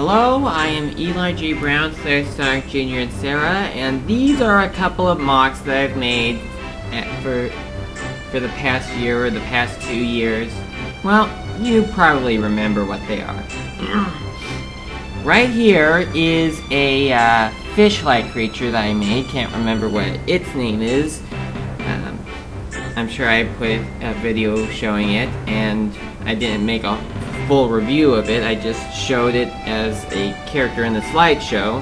Hello, I am Eli G. Brown, Sonic Jr. and Sarah, and these are a couple of MOCs that I've made for the past year or the past 2 years. Well, you probably remember what they are. Right here is a fish-like creature that I made. Can't remember what its name is. I'm sure I put a video showing it, and I didn't make a full review of it. I just showed it as a character in the slideshow.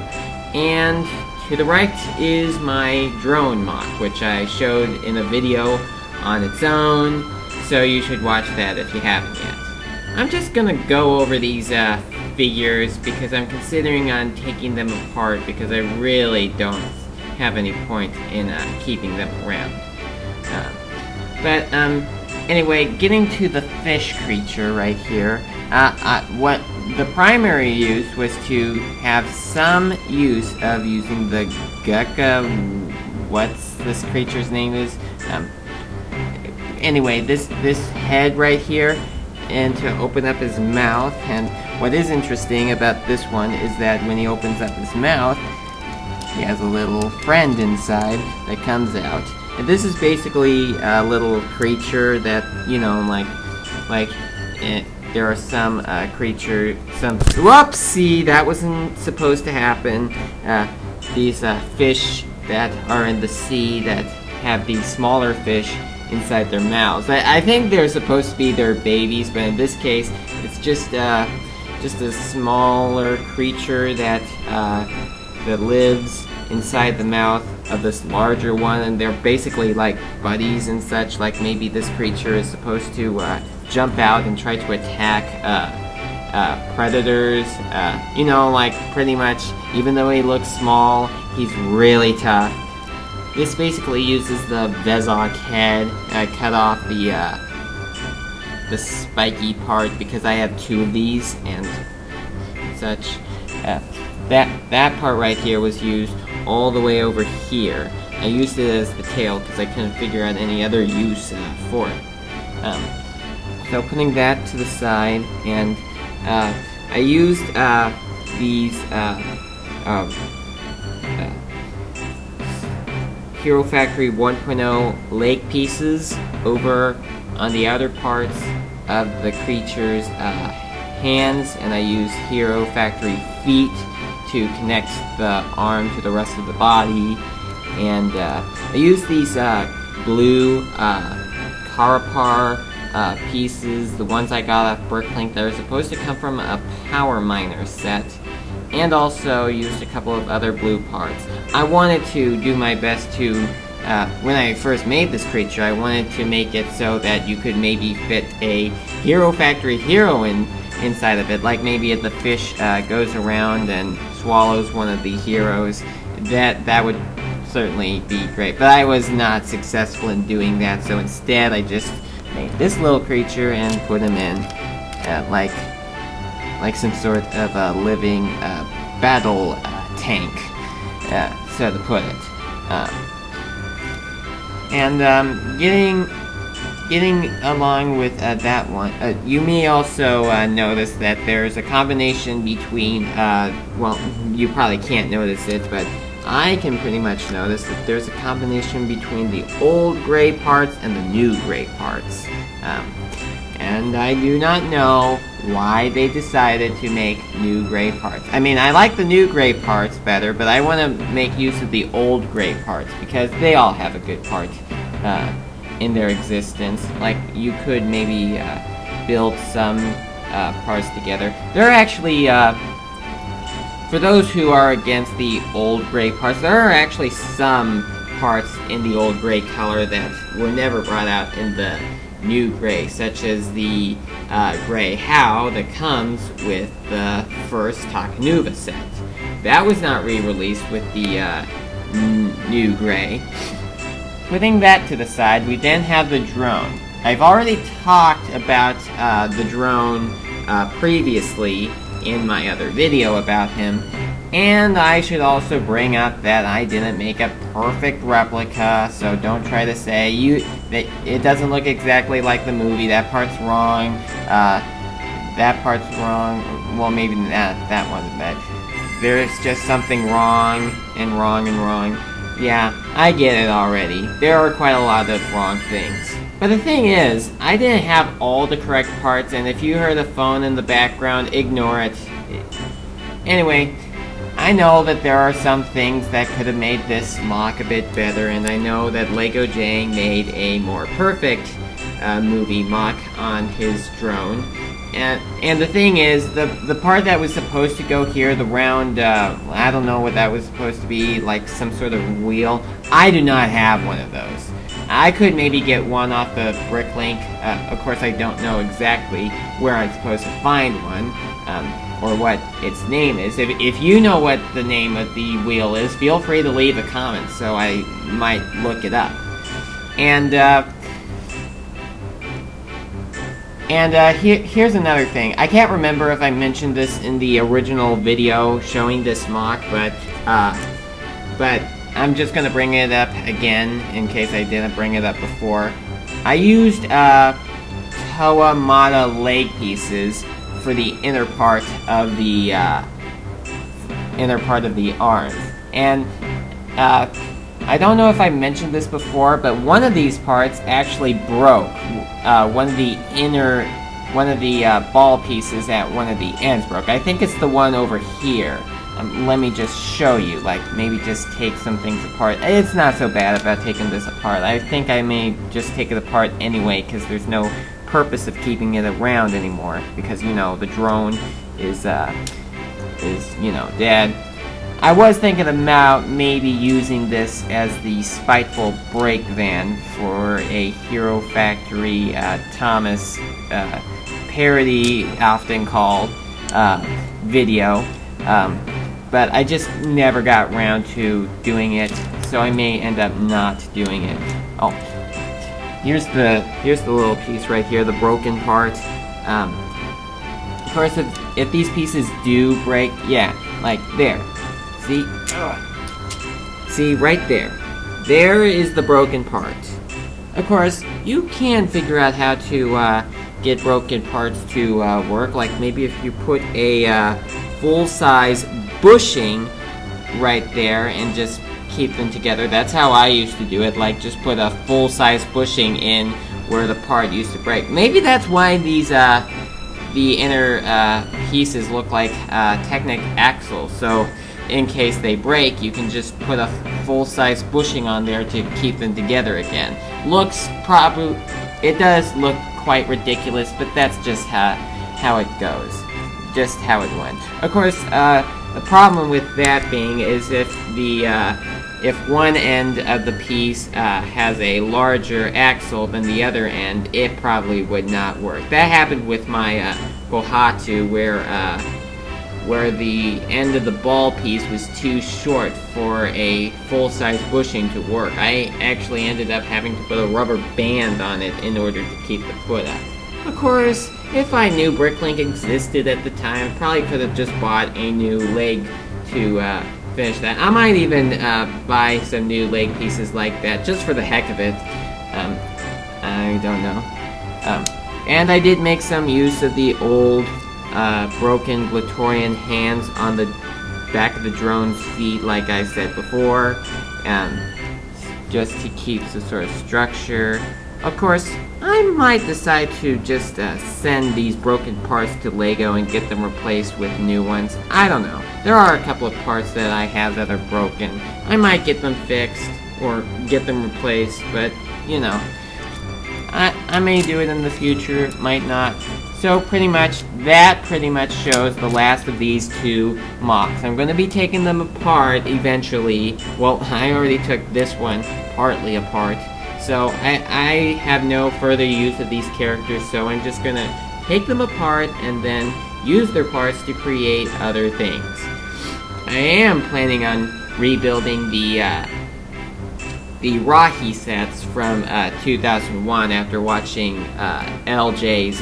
And to the right is my drone MOC, which I showed in a video on its own, so you should watch that if you haven't yet. I'm just gonna go over these figures because I'm considering on taking them apart because I really don't have any point in keeping them around. Anyway, getting to the fish creature right here, what the primary use was to have some use of using the Gecko, what's this creature's name is? Anyway, this head right here, and to open up his mouth. And what is interesting about this one is that when he opens up his mouth, he has a little friend inside that comes out. And this is basically a little creature that, you know, there are some whoopsie, that wasn't supposed to happen. These fish that are in the sea that have these smaller fish inside their mouths. I think they're supposed to be their babies, but in this case, it's just a smaller creature that lives inside the mouth of this larger one, and they're basically like buddies and such. Like maybe this creature is supposed to jump out and try to attack predators. You know, like pretty much, even though he looks small, he's really tough. This basically uses the Vezok head. I cut off the spiky part because I have 2 of these and such. That part right here was used all the way over here. I used it as the tail because I couldn't figure out any other use for it. So putting that to the side, and I used these Hero Factory 1.0 leg pieces over on the outer parts of the creature's hands, and I used Hero Factory feet to connect the arm to the rest of the body. And I used these blue Carapar pieces, the ones I got off Bricklink that are supposed to come from a Power Miner set, and also used a couple of other blue parts. I wanted to do my best to, when I first made this creature, I wanted to make it so that you could maybe fit a Hero Factory hero inside of it, like maybe if the fish goes around and swallows one of the heroes. That would certainly be great, but I was not successful in doing that, so instead I just made this little creature and put him in like some sort of a living battle tank, so to put it. Getting along with that one, you may also notice that there's a combination between, well, you probably can't notice it, but I can pretty much notice that there's a combination between the old gray parts and the new gray parts. And I do not know why they decided to make new gray parts. I mean, I like the new gray parts better, but I want to make use of the old gray parts because they all have a good part in their existence. Like, you could maybe build some parts together. There are actually, for those who are against the old gray parts, there are actually some parts in the old gray color that were never brought out in the new gray, such as the gray How that comes with the first Takanuva set. That was not re-released with the new gray. Putting that to the side, we then have the drone. I've already talked about the drone previously in my other video about him, and I should also bring up that I didn't make a perfect replica, so don't try to say that it doesn't look exactly like the movie. That part's wrong. That part's wrong. well, maybe not that one, but there's just something wrong and wrong and wrong. Yeah, I get it already. There are quite a lot of wrong things. But the thing is, I didn't have all the correct parts, and if you heard a phone in the background, ignore it. Anyway, I know that there are some things that could have made this MOC a bit better, and I know that Lego Jang made a more perfect movie MOC on his drone. And the thing is, the part that was supposed to go here, the round, I don't know what that was supposed to be, like some sort of wheel, I do not have one of those. I could maybe get one off the Bricklink. Of course, I don't know exactly where I'm supposed to find one, or what its name is. If you know what the name of the wheel is, feel free to leave a comment so I might look it up. Here's another thing. I can't remember if I mentioned this in the original video showing this MOC, but I'm just gonna bring it up again in case I didn't bring it up before. I used Toa Mata leg pieces for the inner part of the arm, and I don't know if I mentioned this before, but one of these parts actually broke. One of the ball pieces at one of the ends broke. I think it's the one over here. Let me just show you, like, maybe just take some things apart. It's not so bad about taking this apart. I think I may just take it apart anyway, because there's no purpose of keeping it around anymore, because, you know, the drone is you know, dead. I was thinking about maybe using this as the spiteful brake van for a Hero Factory Thomas parody, often called, video. But I just never got around to doing it, so I may end up not doing it. Oh, here's the little piece right here, the broken part. Of course, if these pieces do break, yeah, like there. See, right there. There is the broken part. Of course, you can figure out how to get broken parts to work. Like maybe if you put a full-size bushing right there and just keep them together. That's how I used to do it. Like just put a full-size bushing in where the part used to break. Maybe that's why these the inner pieces look like Technic axles. So in case they break, you can just put a full-size bushing on there to keep them together again. It does look quite ridiculous, but that's just how it goes. Just how it went. Of course, the problem with that being is if one end of the piece has a larger axle than the other end, it probably would not work. That happened with my Bohatu, where the end of the ball piece was too short for a full-size bushing to work. I actually ended up having to put a rubber band on it in order to keep the foot up. Of course, if I knew Bricklink existed at the time, I probably could have just bought a new leg to finish that. I might even buy some new leg pieces like that, just for the heck of it. I don't know. And I did make some use of the old broken Glatorian hands on the back of the drone's feet, like I said before, just to keep some sort of structure. Of course, I might decide to just send these broken parts to Lego and get them replaced with new ones. I don't know. There are a couple of parts that I have that are broken. I might get them fixed or get them replaced, but, you know, I may do it in the future, might not. So that pretty much shows the last of these two MOCs. I'm going to be taking them apart eventually. Well, I already took this one partly apart. So I have no further use of these characters, so I'm just going to take them apart and then use their parts to create other things. I am planning on rebuilding the Rahi sets from 2001 after watching LJ's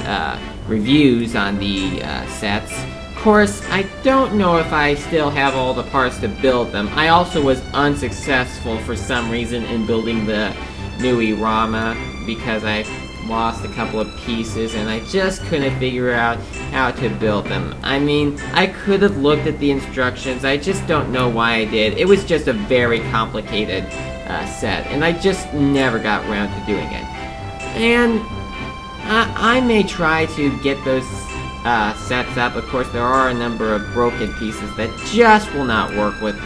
reviews on the sets. Of course, I don't know if I still have all the parts to build them. I also was unsuccessful for some reason in building the Nui Rama because I lost a couple of pieces, and I just couldn't figure out how to build them. I mean, I could have looked at the instructions, I just don't know why I did. It was just a very complicated set, and I just never got around to doing it. And I may try to get those sets up. Of course, there are a number of broken pieces that just will not work with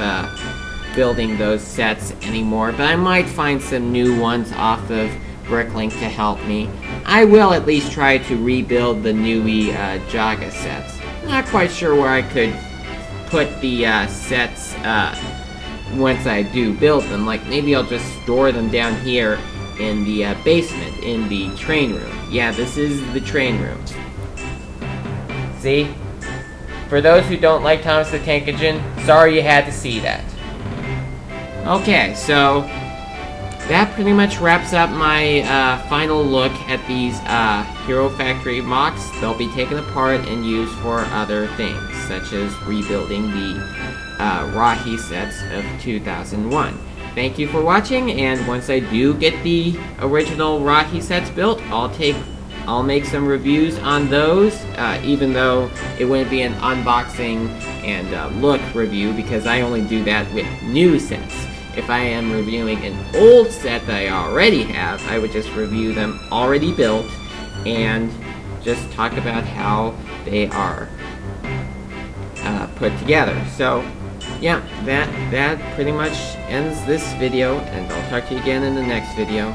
building those sets anymore, but I might find some new ones off of Bricklink to help me. I will at least try to rebuild the Nui Jaga sets. Not quite sure where I could put the sets once I do build them. Like, maybe I'll just store them down here in the basement, in the train room. Yeah, this is the train room. See? For those who don't like Thomas the Tank Engine, sorry you had to see that. Okay, so that pretty much wraps up my final look at these Hero Factory MOCs. They'll be taken apart and used for other things, such as rebuilding the Rahi sets of 2001. Thank you for watching, and once I do get the original Rahi sets built, I'll make some reviews on those, even though it wouldn't be an unboxing and look review, because I only do that with new sets. If I am reviewing an old set that I already have, I would just review them already built and just talk about how they are put together. So, yeah, that pretty much ends this video, and I'll talk to you again in the next video.